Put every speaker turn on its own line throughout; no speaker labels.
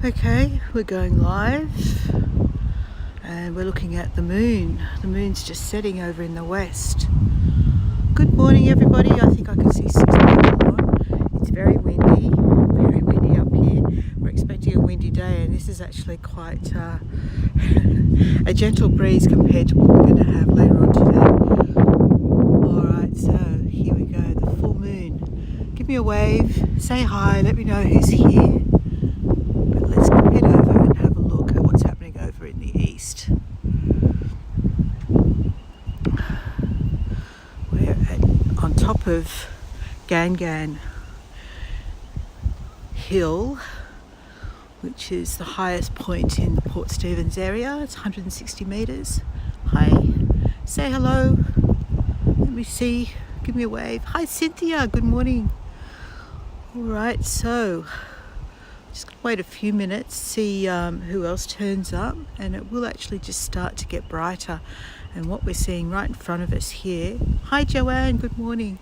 Okay, we're going live and we're looking at the moon. The moon's just setting over in the west. Good morning, everybody. I think I can see 6 people on. It's very windy up here. We're expecting a windy day, and this is actually quite a gentle breeze compared to what we're going to have later on today. Alright, so here we go, the full moon. Give me a wave, say hi, let me know who's here. Let's head over and have a look at what's happening over in the east. We're on top of Gangan Hill, which is the highest point in the Port Stephens area. It's 160 metres. Hi, say hello. Let me see, give me a wave. Hi Cynthia, good morning. Alright, so just gonna wait a few minutes, see who else turns up, and it will actually just start to get brighter. And what we're seeing right in front of us here, hi Joanne, good morning.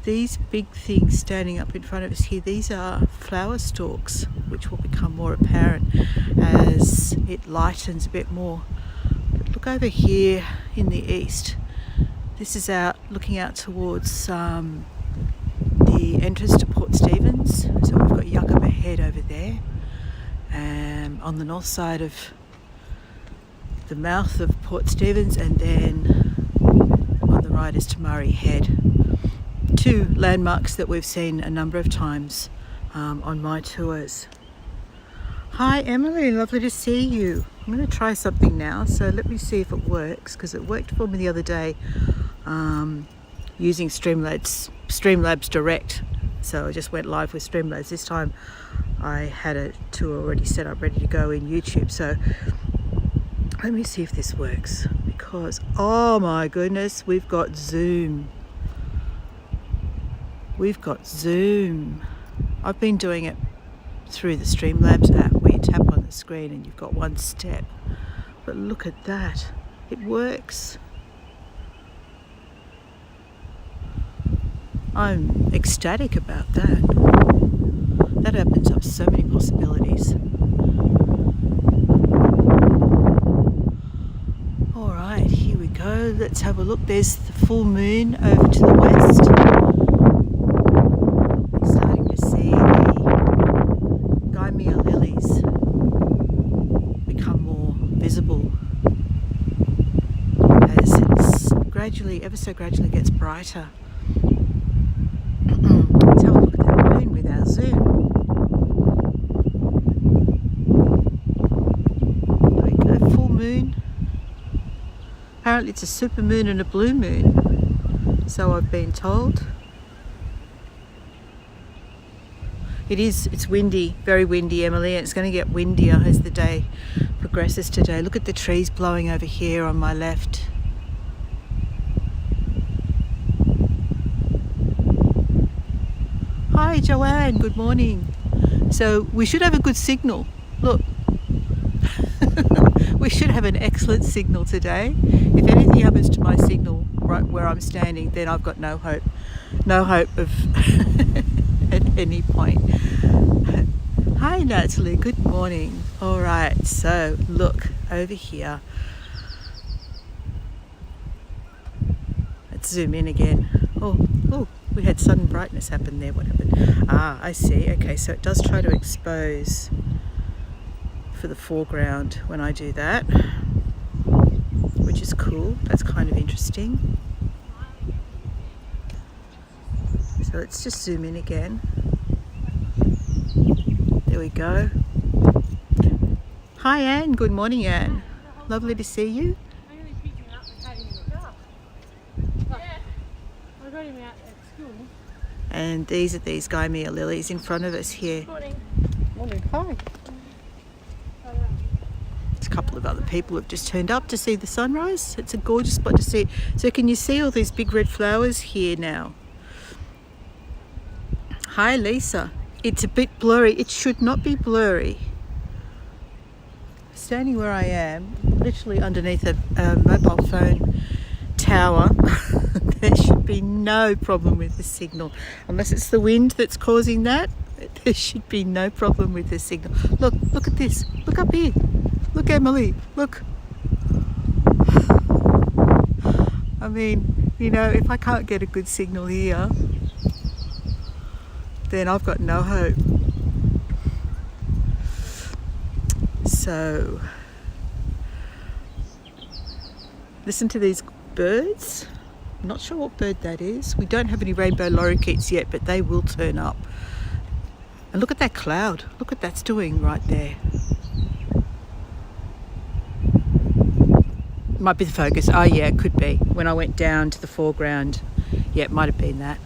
These big things standing up in front of us here, these are flower stalks, which will become more apparent as it lightens a bit more. But look over here in the east. This is looking out towards the entrance to Port Stephens. So we've got Yucca Head over there, on the north side of the mouth of Port Stephens, and then on the right is Tamari Head. Two landmarks that we've seen a number of times on my tours. Hi Emily, lovely to see you. I'm going to try something now, so let me see if it works, because it worked for me the other day using Streamlabs Direct. So I just went live with Streamlabs. This time I had a tour already set up, ready to go in YouTube. So let me see if this works, because oh my goodness, we've got Zoom. We've got Zoom. I've been doing it through the Streamlabs app, where you tap on the screen and you've got one step. But look at that, it works. I'm ecstatic about that. That opens up so many possibilities. Alright, here we go. Let's have a look. There's the full moon over to the west. We're starting to see the Gymea lilies become more visible as it's ever so gradually gets brighter. Let's have a look at that moon with our zoom. There we go, full moon. Apparently it's a super moon and a blue moon, so I've been told. It's windy, very windy, Emily, and it's going to get windier as the day progresses today. Look at the trees blowing over here on my left. Hi Joanne, good morning. So we should have a good signal. Look, we should have an excellent signal today. If anything happens to my signal right where I'm standing, then I've got no hope of at any point. Hi Natalie, good morning. All right, so look over here. Let's zoom in again. Oh, we had sudden brightness happen there. What happened? Ah, I see. Okay, so it does try to expose for the foreground when I do that, which is cool. That's kind of interesting. So let's just zoom in again. There we go. Hi Anne, good morning Anne. Lovely to see you. And these are these Gymea lilies in front of us here.
Morning.
Morning. Hi. There's a couple of other people who've just turned up to see the sunrise. It's a gorgeous spot to see. So can you see all these big red flowers here now? Hi Lisa. It's a bit blurry. It should not be blurry. Standing where I am, literally underneath a mobile phone tower, there should be no problem with the signal, unless it's the wind that's causing that. There should be no problem with the signal. Look at this. Look up here. Look, Emily. Look. I mean, you know, if I can't get a good signal here, then I've got no hope. So, listen to these birds. I'm not sure what bird that is. We don't have any rainbow lorikeets yet, but they will turn up. And look at that cloud. Look what that's doing right there. Might be the focus. Oh yeah, it could be. When I went down to the foreground, yeah, it might have been that.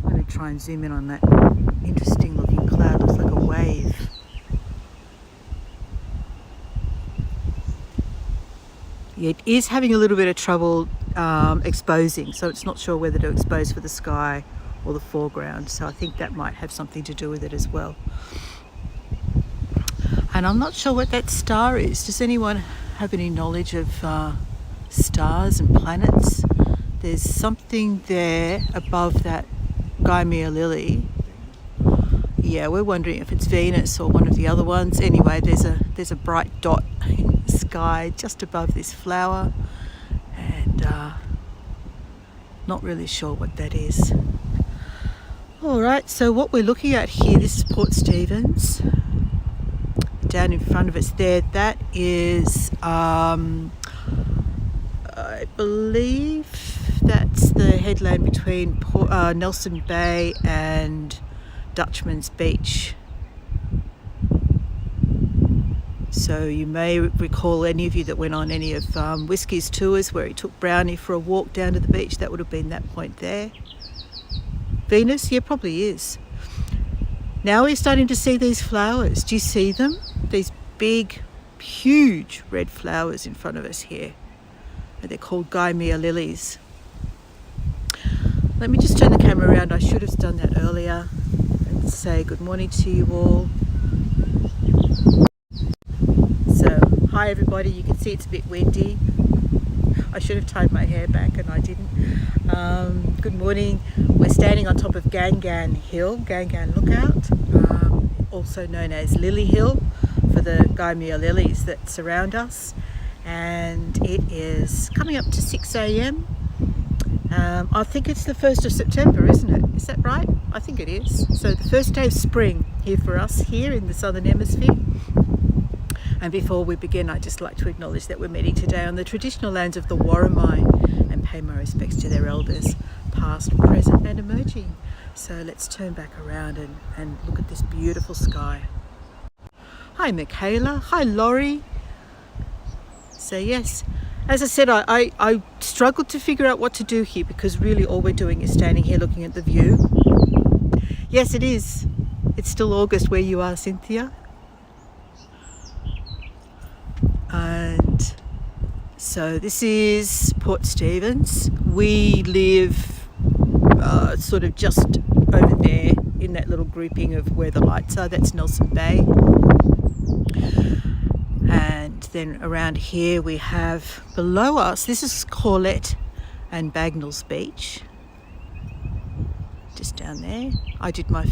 I'm going to try and zoom in on that interesting looking cloud. Looks like a wave. Yeah, it is having a little bit of trouble exposing, so it's not sure whether to expose for the sky or the foreground. So I think that might have something to do with it as well. And I'm not sure what that star is. Does anyone have any knowledge of stars and planets? There's something there above that Gaimea lily. Yeah, we're wondering if it's Venus or one of the other ones. Anyway, there's a bright dot in the sky just above this flower, and not really sure what that is. All right, so what we're looking at here, this is Port Stephens. Down in front of us there, that is, I believe that's the headland between Nelson Bay and Dutchman's Beach. So you may recall, any of you that went on any of Whiskey's tours where he took Brownie for a walk down to the beach, that would have been that point there. Venus? Yeah, probably is. Now we're starting to see these flowers. Do you see them? These big, huge red flowers in front of us here. And they're called Gaimea lilies. Let me just turn the camera around. I should have done that earlier. And say good morning to you all. So, hi everybody. You can see it's a bit windy. I should have tied my hair back and I didn't. Good morning. We're standing on top of Gangan Hill, Gangan Lookout, also known as Lily Hill, for the Gaimea lilies that surround us. And it is coming up to 6 a.m. I think it's the 1st of September, isn't it? Is that right? I think it is. So the first day of spring here for us here in the Southern Hemisphere. And before we begin, I'd just like to acknowledge that we're meeting today on the traditional lands of the Worimi and pay my respects to their elders, past, present and emerging. So let's turn back around and look at this beautiful sky. Hi Michaela, hi Laurie. So yes, as I said, I struggled to figure out what to do here, because really all we're doing is standing here looking at the view. Yes, it is. It's still August where you are, Cynthia. And so this is Port Stephens. We live sort of just over there in that little grouping of where the lights are. That's Nelson Bay. And then around here we have below us, this is Corlett and Bagnall's Beach. Just down there. I did my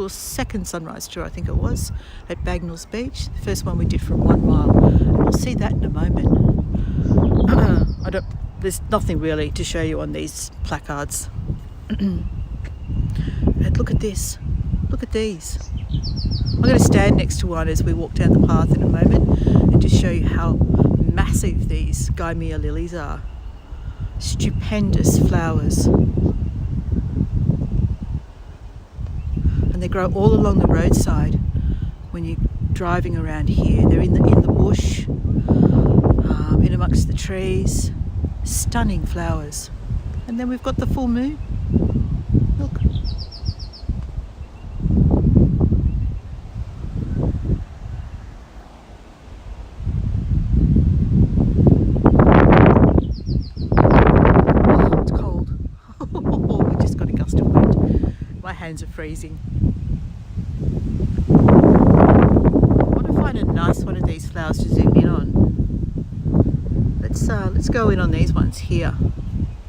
second sunrise tour, I think it was, at Bagnall's Beach. The first one we did from 1 mile. And we'll see that in a moment. There's nothing really to show you on these placards. And look at this. Look at these. I'm going to stand next to one as we walk down the path in a moment and just show you how massive these Gaimea lilies are. Stupendous flowers. And they grow all along the roadside when you're driving around here. They're in the bush, in amongst the trees. Stunning flowers. And then we've got the full moon. Look. Oh, it's cold. We just got a gust of wind. My hands are freezing. I want to find a nice one of these flowers to zoom in on. Let's let's go in on these ones here.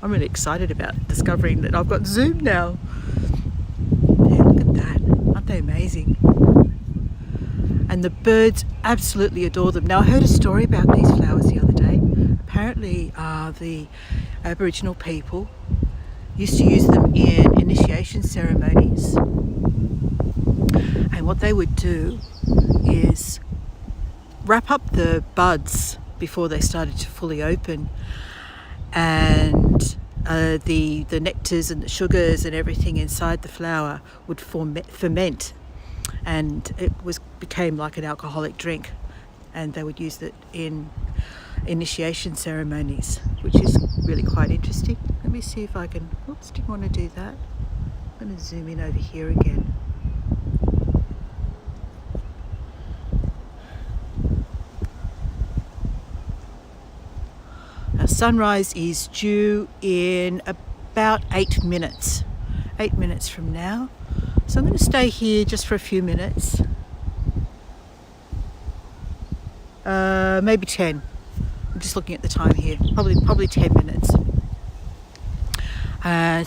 I'm really excited about discovering that I've got Zoom now. Yeah, look at that. Aren't they amazing? And the birds absolutely adore them. Now, I heard a story about these flowers the other day. Apparently, the Aboriginal people used to use them in initiation ceremonies. And what they would do is wrap up the buds before they started to fully open, and the nectars and the sugars and everything inside the flower would ferment, and it became like an alcoholic drink, and they would use it in initiation ceremonies, which is really quite interesting. Let me see if I can, oops, didn't want to do that. I'm going to zoom in over here again. Now, sunrise is due in about 8 minutes. 8 minutes from now. So I'm going to stay here just for a few minutes. Maybe 10. I'm just looking at the time here. Probably 10 minutes.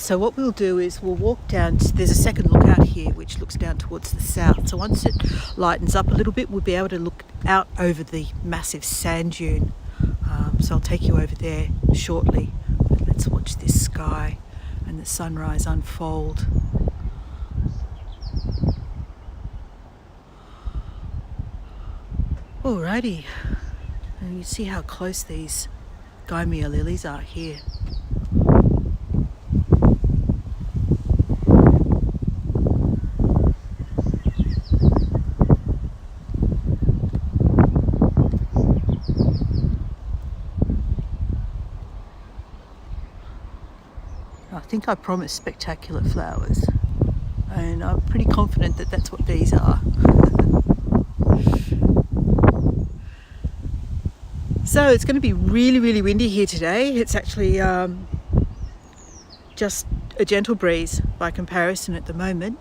So what we'll do is we'll walk down. There's a second lookout here which looks down towards the south. So once it lightens up a little bit, we'll be able to look out over the massive sand dune. So I'll take you over there shortly. But let's watch this sky and the sunrise unfold. Alrighty, and you see how close these Gymea lilies are here. I think I promised spectacular flowers, and I'm pretty confident that that's what these are. So it's going to be really, really windy here today. It's actually just a gentle breeze by comparison at the moment.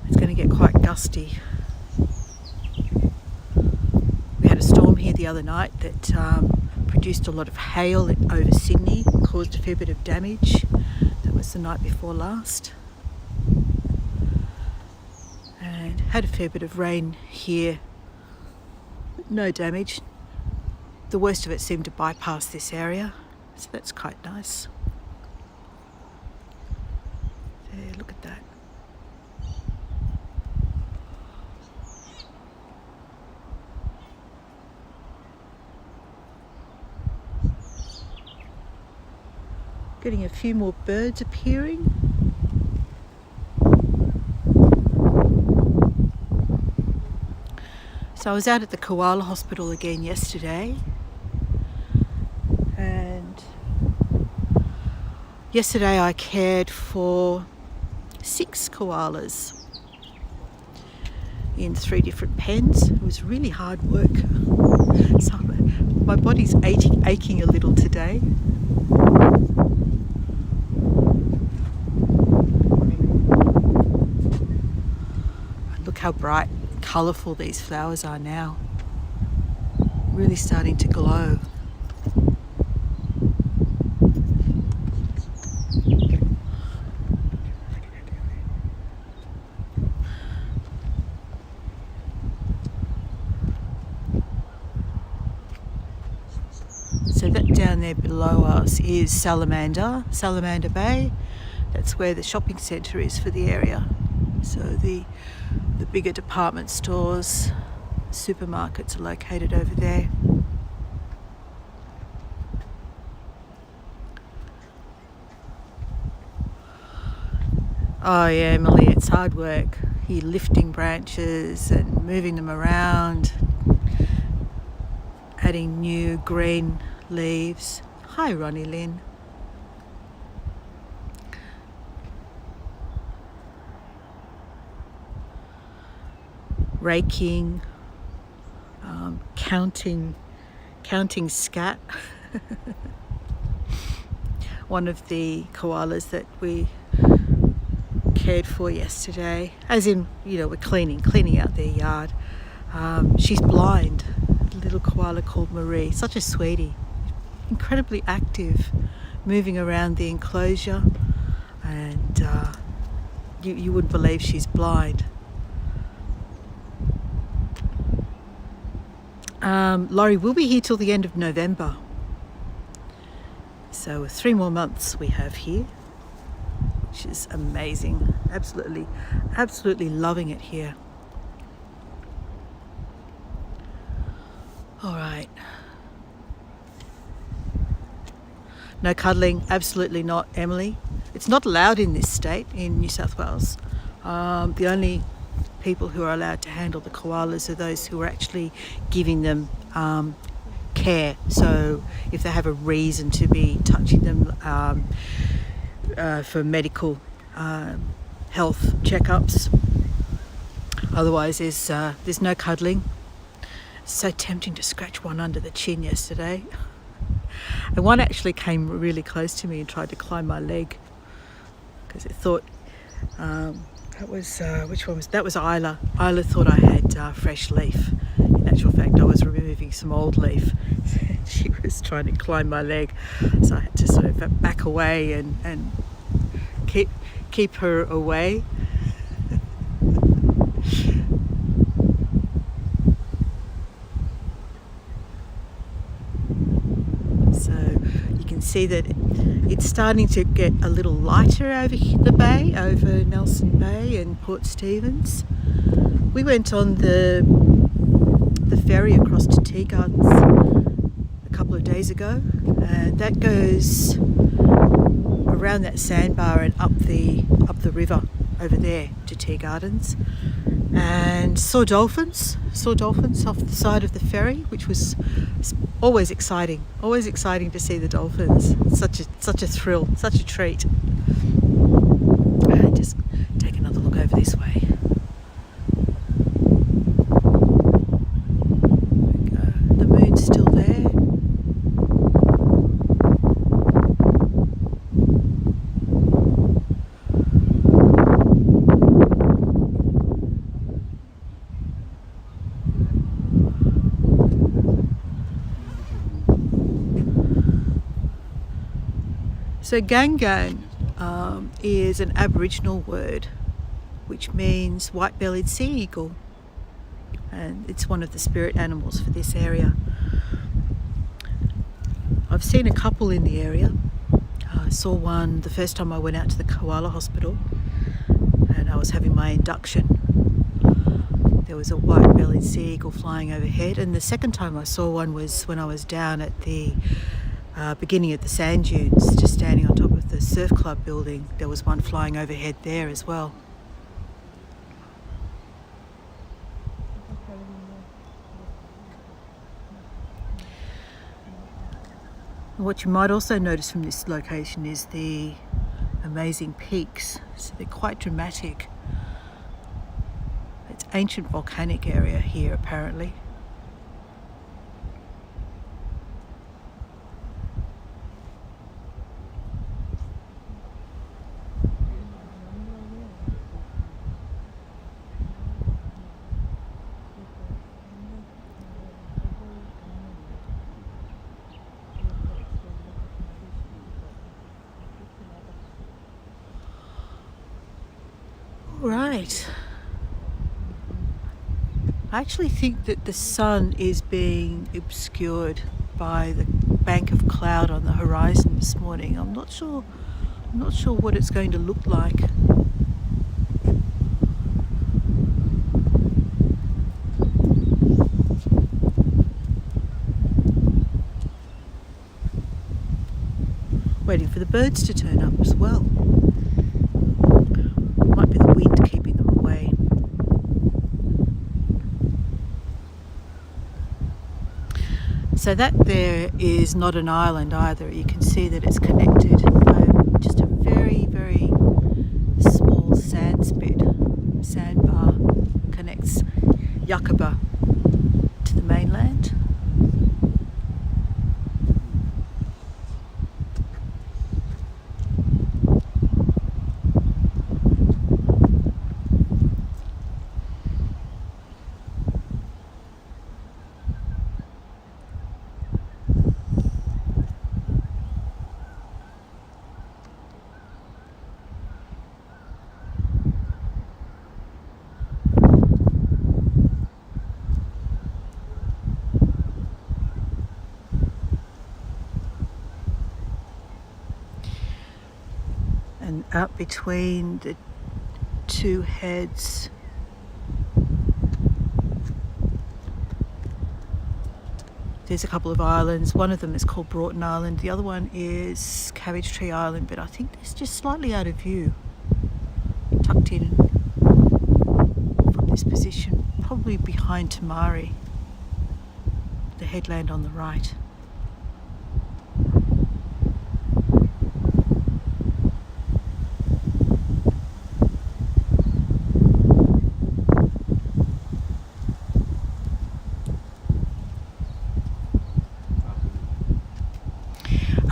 It's going to get quite gusty. We had a storm here the other night that produced a lot of hail over Sydney, caused a fair bit of damage. That was the night before last. And had a fair bit of rain here, no damage. The worst of it seemed to bypass this area, so that's quite nice. There, look at that. Getting a few more birds appearing. So I was out at the Koala Hospital again yesterday, and yesterday I cared for 6 koalas in 3 different pens. It was really hard work. So my body's aching a little today. Look how bright, colourful these flowers are now. Really starting to glow. So that down there below us is Salamander Bay. That's where the shopping centre is for the area. So the bigger department stores, supermarkets are located over there. Oh yeah, Emily, it's hard work. You're lifting branches and moving them around, adding new green leaves. Hi, Ronnie Lynn. Raking, counting scat. One of the koalas that we cared for yesterday, as in, we're cleaning out their yard. She's blind, a little koala called Marie, such a sweetie, incredibly active, moving around the enclosure, and you wouldn't believe she's blind. Laurie will be here till the end of November, so 3 more months we have here, which is amazing. Absolutely loving it here. All right. No cuddling, absolutely not, Emily. It's not allowed in this state, in New South Wales. The only people who are allowed to handle the koalas are those who are actually giving them care. So if they have a reason to be touching them for medical health checkups. Otherwise, there's no cuddling. So tempting to scratch one under the chin yesterday. And one actually came really close to me and tried to climb my leg because it thought that was Isla. Isla thought I had fresh leaf. In actual fact, I was removing some old leaf. She was trying to climb my leg, so I had to sort of back away and keep her away. See that it's starting to get a little lighter over the bay, over Nelson Bay and Port Stephens. We went on the ferry across to Tea Gardens a couple of days ago, and that goes around that sandbar and up the river over there to Tea Gardens, and saw dolphins off the side of the ferry, which was always exciting to see the dolphins. Such a thrill, such a treat. And just take another look over this way. There we go. The moon's still there. So Gangan is an Aboriginal word which means white-bellied sea eagle, and it's one of the spirit animals for this area. I've seen a couple in the area. I saw one the first time I went out to the koala hospital and I was having my induction. There was a white-bellied sea eagle flying overhead, and the second time I saw one was when I was down at the beginning of the sand dunes, just standing on top of the surf club building. There was one flying overhead there as well. What you might also notice from this location is the amazing peaks. So they're quite dramatic. It's ancient volcanic area here apparently. Right. I actually think that the sun is being obscured by the bank of cloud on the horizon this morning. I'm not sure what it's going to look like. Waiting for the birds to turn up as well. Might be the wind keeping them away. So that there is not an island either. You can see that it's connected by just a very, very small sandbar connects Yakaba to the mainland. out between the two heads. There's a couple of islands. One of them is called Broughton Island. The other one is Cabbage Tree Island, but I think it's just slightly out of view, tucked in from this position, probably behind Tamari, the headland on the right.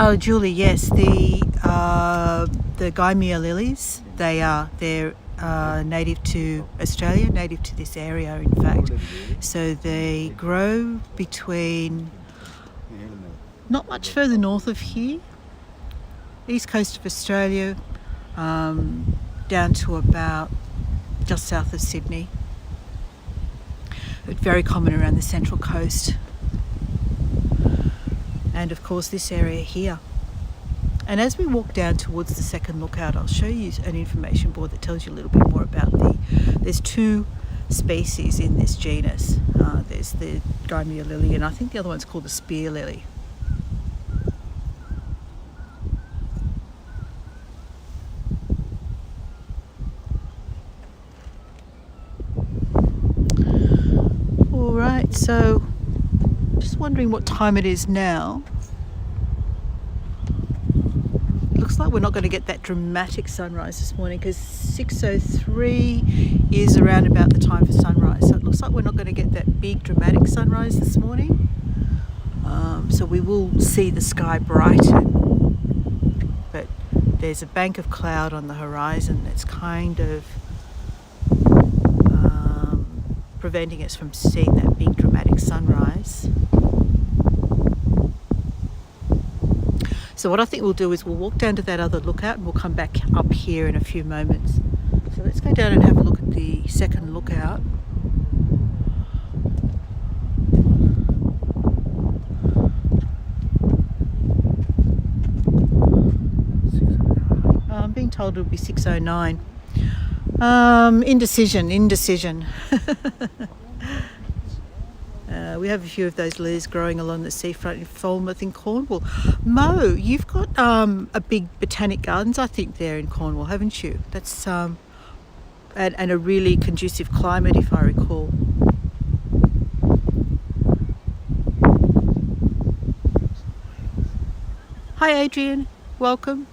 Oh, Julie, yes, the Gymea lilies. They're native to Australia, native to this area, in fact. So they grow between, not much further north of here, east coast of Australia, down to about just south of Sydney. But very common around the Central Coast. And of course this area here. And as we walk down towards the second lookout, I'll show you an information board that tells you a little bit more about there's two species in this genus. There's the Gymea lily, and I think the other one's called the spear lily. All right, so just wondering what time it is now. Looks like we're not going to get that dramatic sunrise this morning, because 6:03 is around about the time for sunrise. So it looks like we're not going to get that big dramatic sunrise this morning. So we will see the sky brighten, but there's a bank of cloud on the horizon that's kind of preventing us from seeing that big dramatic sunrise. So what I think we'll do is we'll walk down to that other lookout and we'll come back up here in a few moments. So let's go down and have a look at the second lookout. I'm being told it'll be 6:09. Indecision. We have a few of those lilies growing along the seafront in Falmouth in Cornwall. Mo, you've got a big botanic gardens, I think, there in Cornwall, haven't you? That's and a really conducive climate, if I recall. Hi, Adrian. Welcome.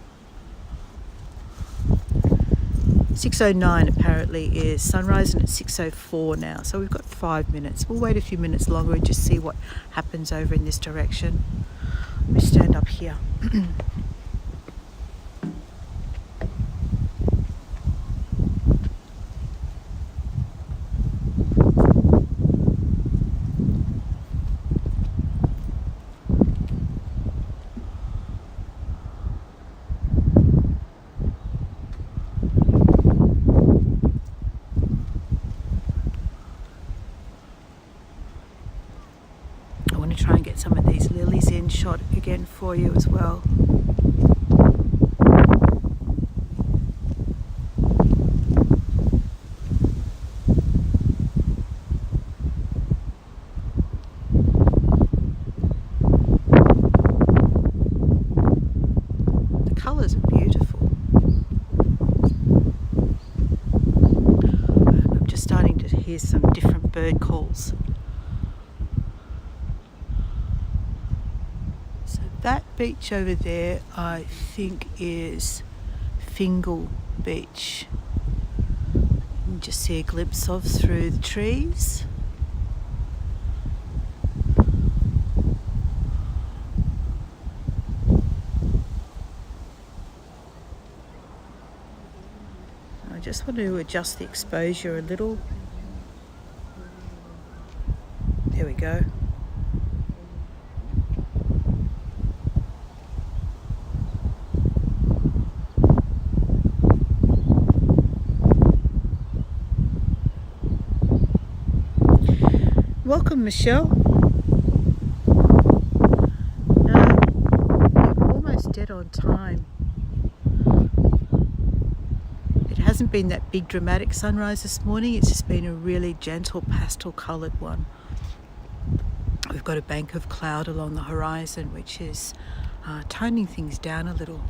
6:09 apparently is sunrise, and it's 6:04 now, so we've got 5 minutes. We'll wait a few minutes longer and just see what happens over in this direction. Let me stand up here. Try and get some of these lilies in shot again for you as well. The colours are beautiful. I'm just starting to hear some different bird calls. That beach over there, I think, is Fingal Beach. You can just see a glimpse of through the trees. I just want to adjust the exposure a little. There we go. Welcome, Michelle. You're almost dead on time. hasn't been that big dramatic sunrise this morning. It's just been a really gentle pastel coloured one. We've got a bank of cloud along the horizon, which is toning things down a little.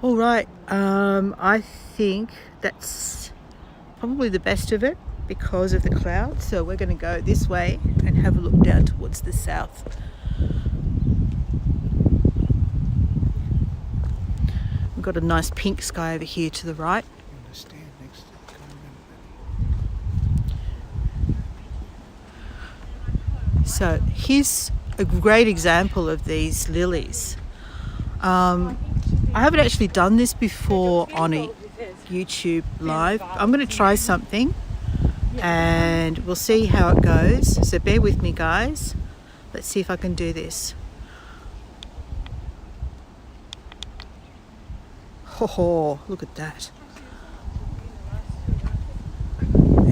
All right, I think that's probably the best of it because of the clouds. So we're going to go this way and have a look down towards the south. We've got a nice pink sky over here to the right. So here's a great example of these lilies. I haven't actually done this before on a YouTube live. I'm going to try something and we'll see how it goes. So bear with me, guys. Let's see if I can do this. Ho, look at that.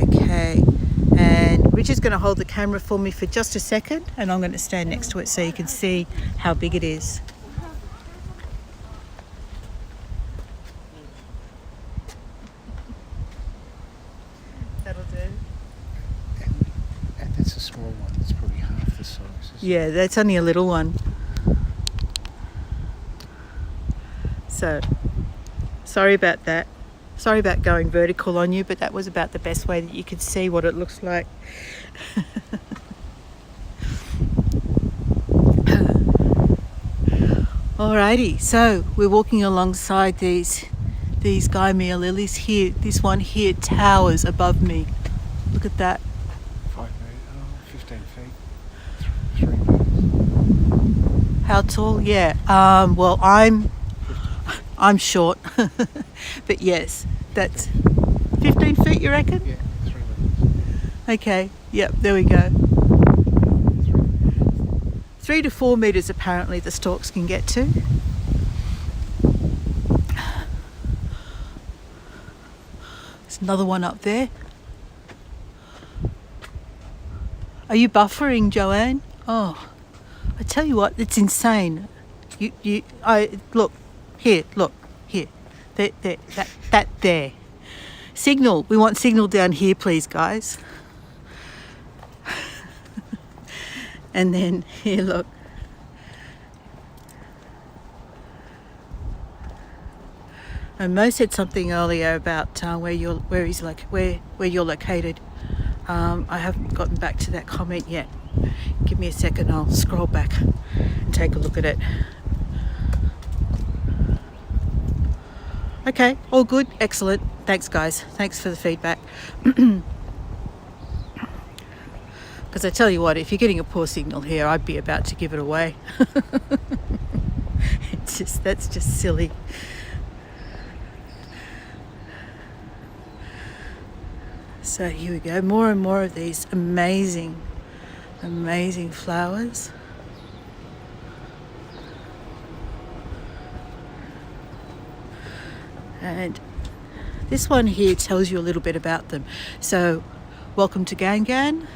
Okay, and Richard's going to hold the camera for me for just a second and I'm going to stand next to it so you can see how big it is. That'll do.
And that's a small one. That's probably half the size.
Yeah, that's only a little one. So, sorry about that. Sorry about going vertical on you, but that was about the best way that you could see what it looks like. Alrighty, so we're walking alongside these Gymea lilies here. This one here towers above me. Look at that.
15 feet. 3 meters.
How tall? Yeah. Well, I'm short, but yes, that's 15 feet. You reckon?
Yeah, 3 meters.
Okay. Yep. There we go. 3 to 4 meters apparently the stalks can get to. There's another one up there. Are you buffering, Joanne? Oh, I tell you what, it's insane. Look here. That there. Signal. We want signal down here, please, guys. And then here, look. And Mo said something earlier about where you're located. I haven't gotten back to that comment yet. Give me a second. I'll scroll back and take a look at it. Okay, all good, excellent. Thanks, guys. Thanks for the feedback. Because I tell you what, if you're getting a poor signal here, I'd be about to give it away. That's just silly. So here we go, more and more of these amazing flowers. And this one here tells you a little bit about them. So, welcome to Gangan.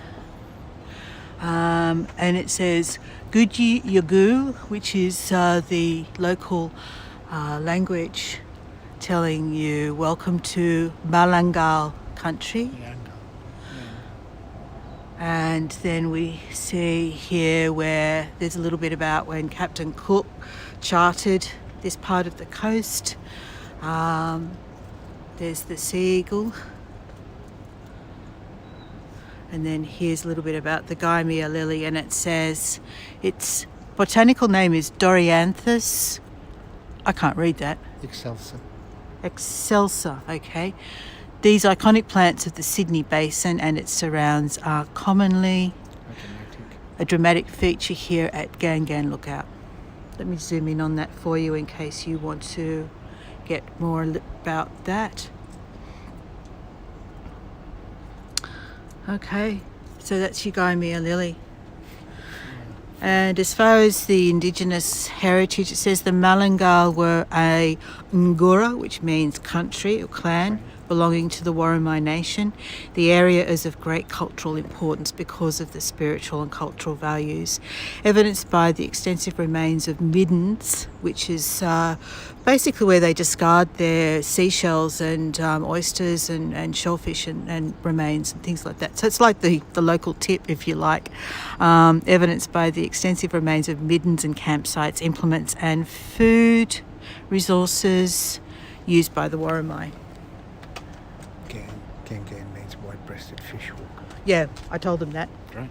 And it says Guji Yagu, which is the local language telling you welcome to Malangal country. And then we see here where there's a little bit about when Captain Cook charted this part of the coast. There's the sea eagle. And then here's a little bit about the Gymea lily, and it says its botanical name is Dorianthus. I can't read that. Excelsa, okay. These iconic plants of the Sydney Basin and its surrounds are commonly a dramatic feature here at Gangan Lookout. Let me zoom in on that for you in case you want to get more about that. Okay, so that's your Gymea lily. And as far as the indigenous heritage, it says the Malangal were a Ngura, which means country or clan, belonging to the Worimi Nation. The area is of great cultural importance because of the spiritual and cultural values, evidenced by the extensive remains of middens, which is basically where they discard their seashells and oysters and shellfish and remains and things like that. So it's like the local tip, if you like, evidenced by the extensive remains of middens and campsites, implements and food resources used by the Worimi.
Gangan means white-breasted fishhawk.
Yeah, I told them that.
Right.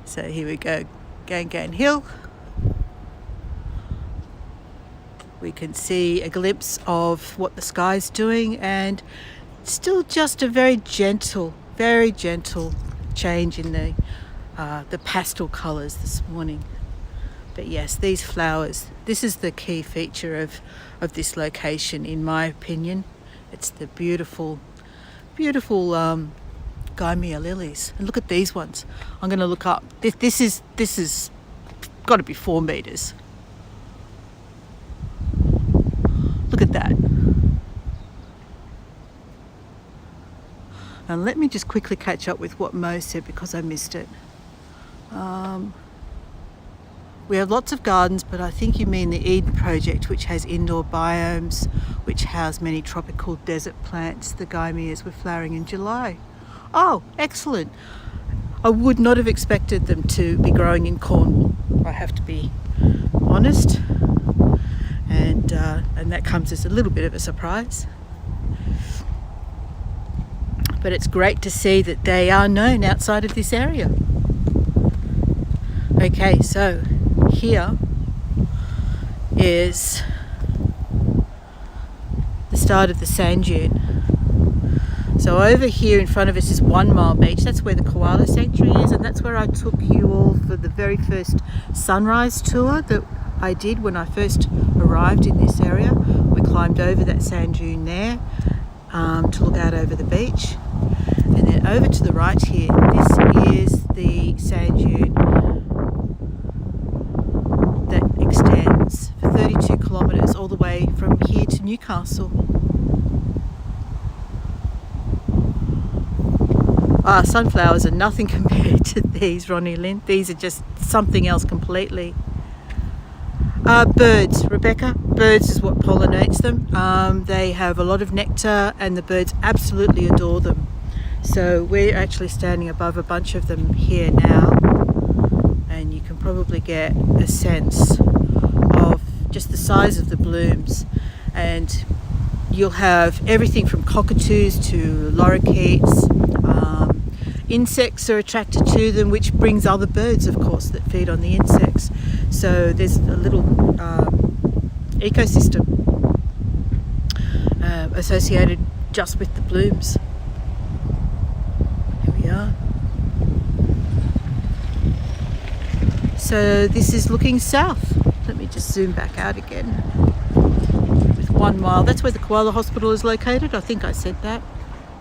So here we go, Gangan Hill. We can see a glimpse of what the sky's doing, and still just a very gentle change in the pastel colours this morning. But yes, these flowers, this is the key feature of this location, in my opinion. It's the beautiful Gymea lilies. And look at these ones. I'm going to look up. This is got to be 4 meters. Look at that. And let me just quickly catch up with what Mo said because I missed it. We have lots of gardens, but I think you mean the Eden Project, which has indoor biomes, which house many tropical desert plants. The Gymeas were flowering in July. Oh, excellent. I would not have expected them to be growing in Cornwall. I have to be honest. And that comes as a little bit of a surprise. But it's great to see that they are known outside of this area. Okay, so here is the start of the sand dune. So over here in front of us is 1 Mile Beach. That's where the koala sanctuary is, and that's where I took you all for the very first sunrise tour that I did when I first arrived in this area. We climbed over that sand dune there to look out over the beach. And then over to the right here, this is the sand dune that extends for 32 kilometres all the way from here to Newcastle. Sunflowers are nothing compared to these, Ronnie Lynn. These are just something else completely. Birds, Rebecca. Birds is what pollinates them. They have a lot of nectar and the birds absolutely adore them. So we're actually standing above a bunch of them here now, and you can probably get a sense of just the size of the blooms. And you'll have everything from cockatoos to lorikeets. Insects are attracted to them, which brings other birds, of course, that feed on the insects. So there's a little ecosystem associated just with the blooms. Here we are. So this is looking south. Let me just zoom back out again. With 1 mile, that's where the Koala Hospital is located. I think I said that.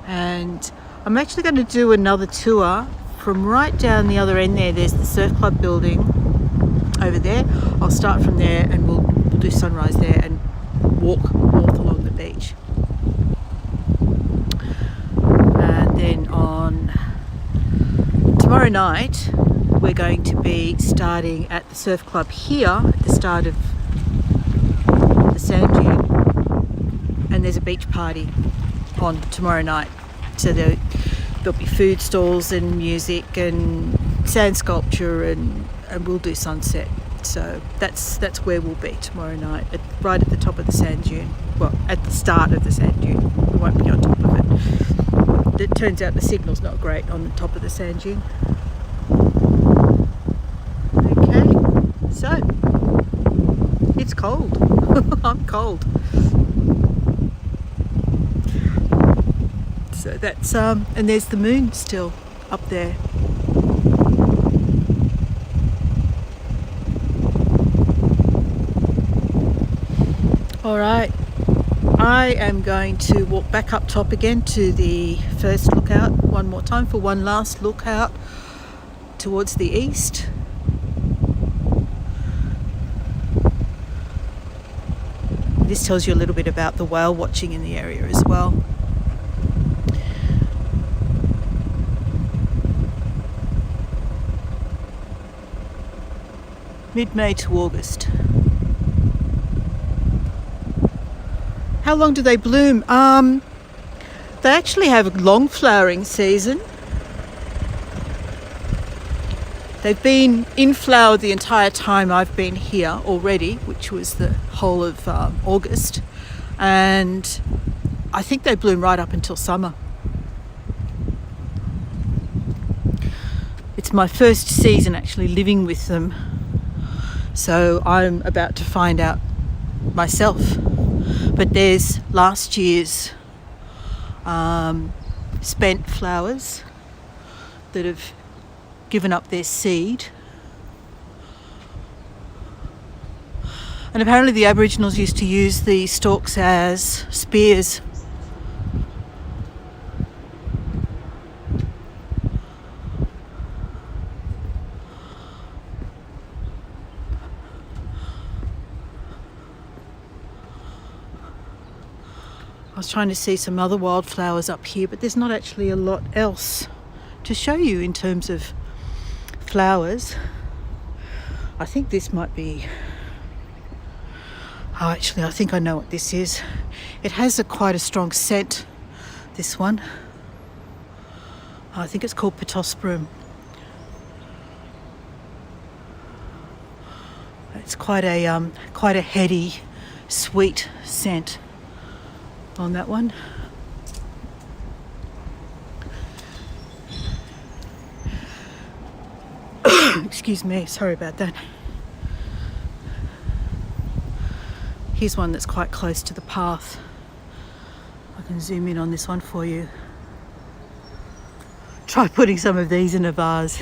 And I'm actually going to do another tour from right down the other end there. There's the surf club building over there. I'll start from there and we'll do sunrise there and walk north along the beach. And then on tomorrow night, we're going to be starting at the surf club here at the start of the sand dune. And there's a beach party on tomorrow night. So there'll be food stalls and music and sand sculpture and we'll do sunset. So that's where we'll be tomorrow night, right at the top of the sand dune. Well, at the start of the sand dune. We won't be on top of it. It turns out the signal's not great on the top of the sand dune. Okay, so it's cold. I'm cold. So that's and there's the moon still up there. All right, I am going to walk back up top again to the first lookout one more time for one last lookout towards the east. This tells you a little bit about the whale watching in the area as well. Mid-May to August. How long do they bloom? They actually have a long flowering season. They've been in flower the entire time I've been here already, which was the whole of August. And I think they bloom right up until summer. It's my first season actually living with them. So I'm about to find out myself. But there's last year's spent flowers that have given up their seed. And apparently the Aboriginals used to use the stalks as spears. I was trying to see some other wildflowers up here, but there's not actually a lot else to show you in terms of flowers. I think this might be... Oh, actually, I think I know what this is. It has quite a strong scent, this one. I think it's called Pittosporum. It's quite a heady, sweet scent on that one. Excuse me, sorry about that. Here's one that's quite close to the path. I can zoom in on this one for you. Try putting some of these in a vase.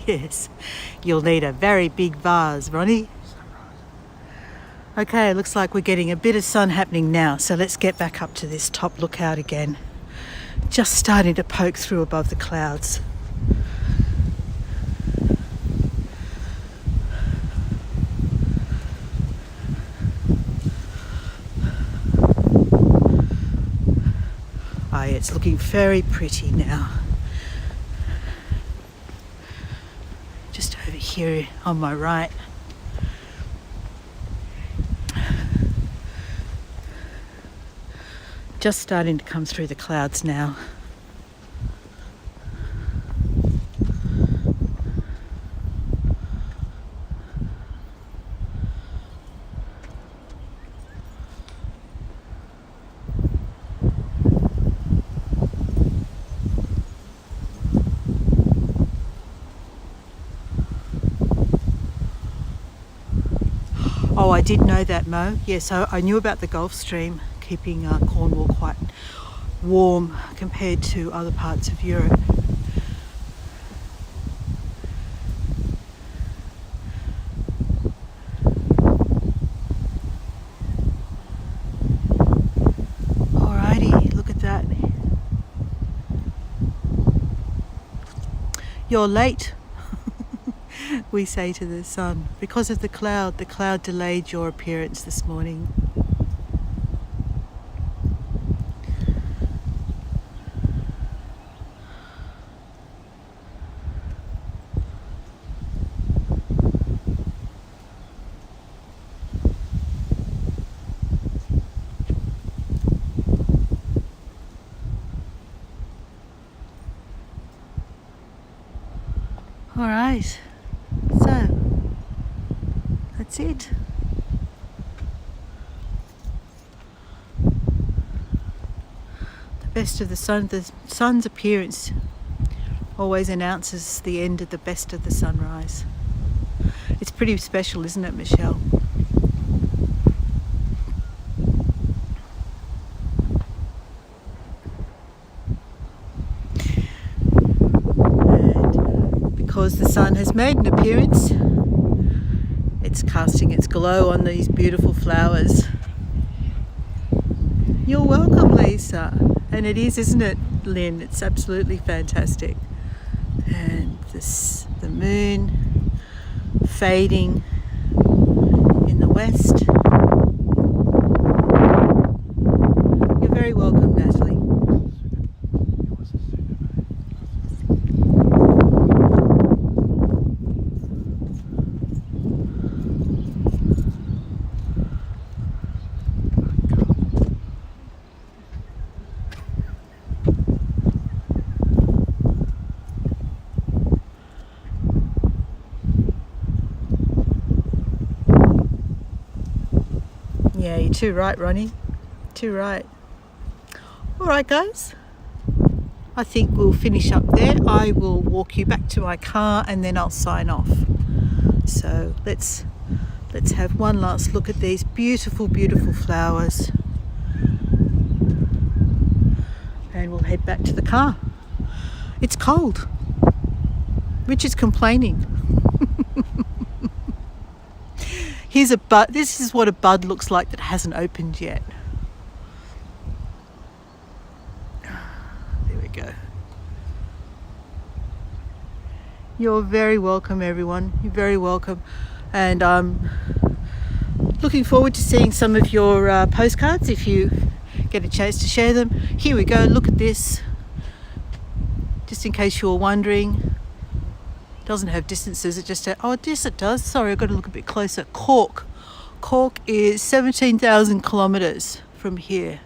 Yes, you'll need a very big vase, Ronnie. Okay, looks like we're getting a bit of sun happening now, so let's get back up to this top lookout again. Just starting to poke through above the clouds. Oh, yeah, it's looking very pretty now. Just over here on my right. Just starting to come through the clouds now. Oh, I did know that, Mo. Yes, I knew about the Gulf Stream keeping Cornwall quite warm compared to other parts of Europe. Alrighty, look at that. You're late, we say to the sun. Because of the cloud delayed your appearance this morning. All right, so that's it. The best of the sun's appearance always announces the end of the best of the sunrise. It's pretty special, isn't it, Michelle? Because the sun has made an appearance, it's casting its glow on these beautiful flowers. You're welcome, Lisa. And it is, isn't it, Lynn? It's absolutely fantastic. And this The moon fading in the west. You're very welcome, Natalie. Yeah, you're too right, Ronnie. Too right. All right, guys. I think we'll finish up there. I will walk you back to my car and then I'll sign off. So let's have one last look at these beautiful, beautiful flowers. And we'll head back to the car. It's cold. Richard's complaining. Here's a bud. This is what a bud looks like that hasn't opened yet. There we go. You're very welcome, everyone. You're very welcome. And I'm looking forward to seeing some of your postcards if you get a chance to share them. Here we go. Look at this. Just in case you were wondering. Doesn't have distances, it just oh yes it does. Sorry, I've got to look a bit closer. Cork is 17,000 kilometers from here,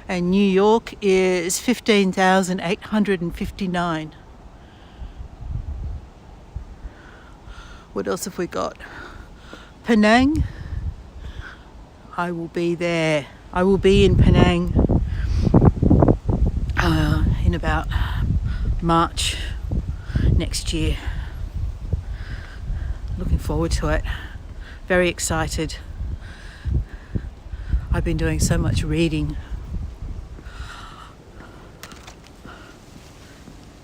and New York is 15,859. What else have we got? Penang. I will be there. I will be in Penang in about March next year. Looking forward to it. Very excited. I've been doing so much reading.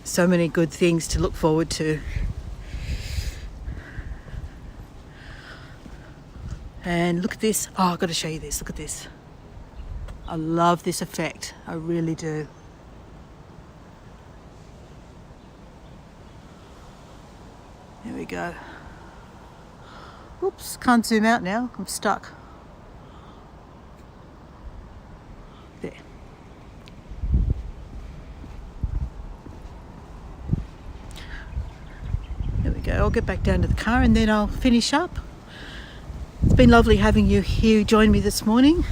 So many good things to look forward to. And look at this. Oh, I've got to show you this. Look at this. I love this effect. I really do. There we go. Oops, can't zoom out now. I'm stuck. There. There we go. I'll get back down to the car and then I'll finish up. It's been lovely having you here join me this morning.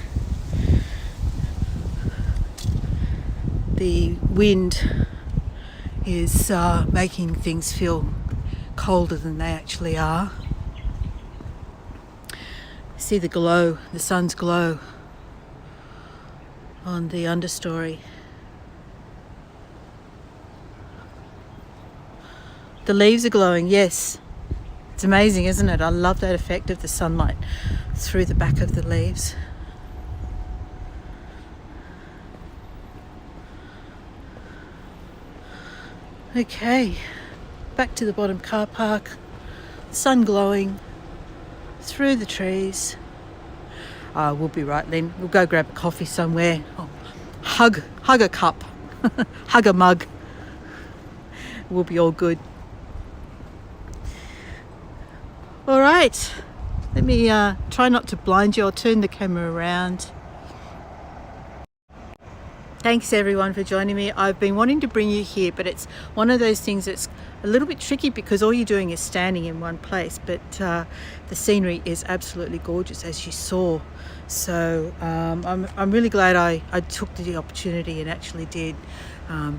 The wind is making things feel colder than they actually are. See the glow, the sun's glow on the understory. The leaves are glowing, yes. It's amazing, isn't it? I love that effect of the sunlight through the back of the leaves. Okay, back to the bottom car park, sun glowing through the trees. We'll be right then. We'll go grab a coffee somewhere. Oh, hug a cup, hug a mug. We'll be all good. All right, let me try not to blind you. I'll turn the camera around. Thanks everyone for joining me. I've been wanting to bring you here, but it's one of those things that's a little bit tricky because all you're doing is standing in one place, but the scenery is absolutely gorgeous, as you saw. So I'm really glad I took the opportunity and actually did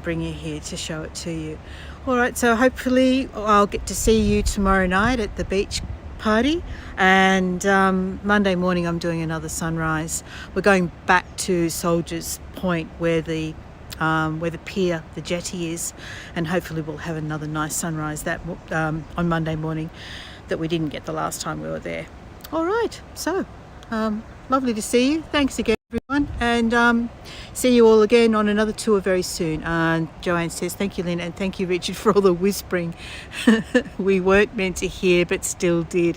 bring you here to show it to you. All right, so hopefully I'll get to see you tomorrow night at the beach party, and Monday morning I'm doing another sunrise. We're going back to Soldiers Point where the pier, the jetty is, and hopefully we'll have another nice sunrise that on Monday morning that we didn't get the last time we were there. All right, so lovely to see you. Thanks again everyone, and see you all again on another tour very soon. Joanne says thank you Lynn, and thank you Richard for all the whispering we weren't meant to hear but still did.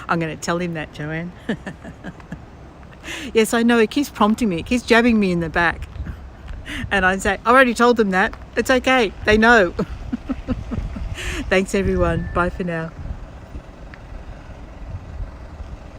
I'm going to tell him that, Joanne. Yes, I know, it keeps prompting me, it keeps jabbing me in the back, and I say I already told them that, it's okay, they know. Thanks everyone. Bye for now.